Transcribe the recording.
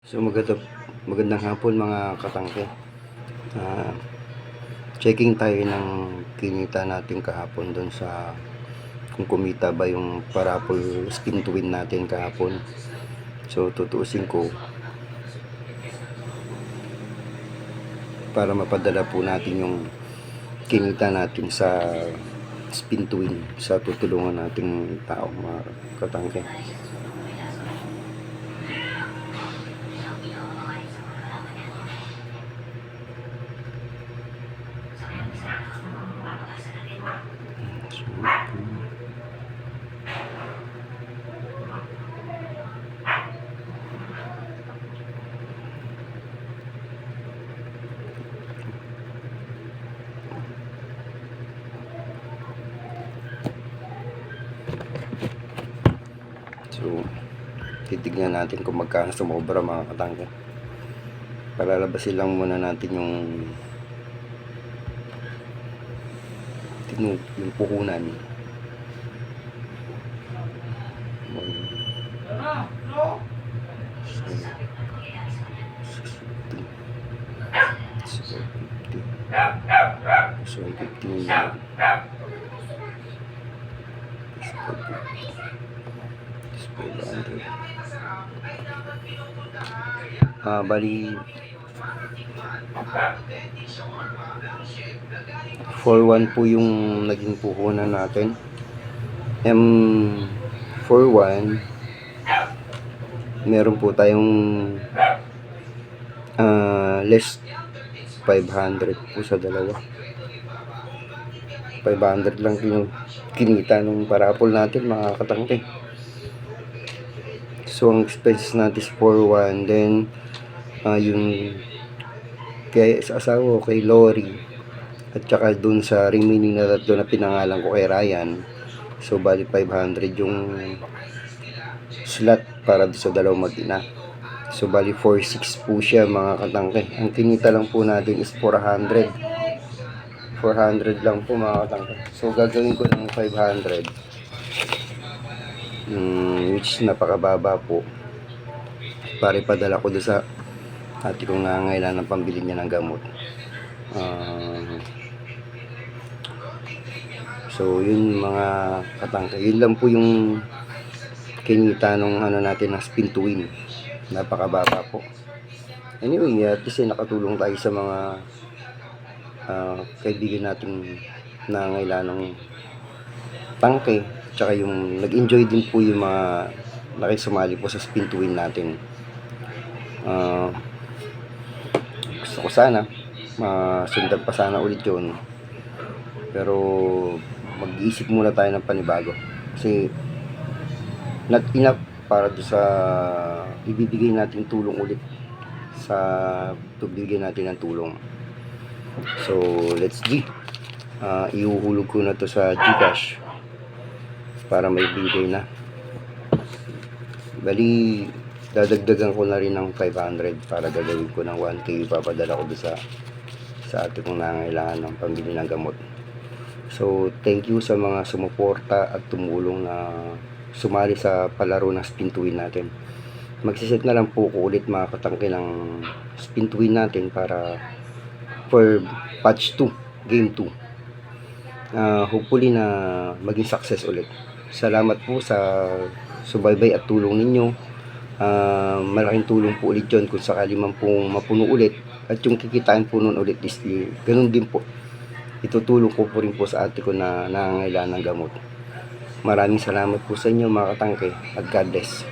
So magandang hapon mga katangke. Checking tayo ng kinita natin kahapon doon sa kung kumita ba yung parapol spin to win natin kahapon. So tutuusin ko para mapadala po natin yung kinita natin sa spin to win sa tutulungan nating tao mga katangke. So, titignan natin kung magkano sumobra mga katangke. Palalabasin lang muna natin yung puhunan. So, 15 bali 4-1 po yung naging puhunan natin. M41 meron po tayong less 500 po sa dalawa. 500 lang kinita nung parapol natin mga katangke. So ang expenses natin is 4-1. Then yung kay sa asawa kay Lori at saka dun sa remaining na tatlo na pinangalan ko kay Ryan, so bali 500 yung slot para sa dalawang mag-ina. So bali 4-6 po siya mga katangke. Ang kinita lang po natin is 400 lang po mga katangke. So gagawin ko ng 500 which napakababa po para ipadala ko doon sa ate kong nangangailangan ng pambili niya ng gamot. So yun mga katangke, yun lang po yung kinita nung natin na spin to win. Napakababa po. Anyway, at least nakatulong tayo sa mga kaibigan nating nangangailangan ng tangke. Tsaka yung nag-enjoy din po yung mga nakisumali po sa spin to win natin. Gusto ko sana masundan pa sana ulit yun, pero mag-iisip muna tayo ng panibago kasi not enough para do sa ibibigay natin tulong ulit sa bigyan natin ng tulong. So let's see, ihuhulog ko na to sa Gcash para may bigay na. Bali dadagdagan ko na rin ng 500 para gagawin ko ng 1K. Papadala ko doon sa ate kong nangangailangan ng pambili ng gamot. So thank you sa mga sumuporta at tumulong na sumali sa palaro ng spin to win natin. Magsiset na lang po ko ulit mga katangke ng spin to win natin para for patch 2, game 2. Hopefully na maging success ulit. Salamat po sa subaybay at tulong ninyo. Malaking tulong po ulit yun kung sakali man pong mapuno ulit, at yung kikitain po nun ulit is ganun din po, itutulong ko po rin po sa ate ko na nangangailangan ng gamot. Maraming salamat po sa inyo mga katangke, at God bless.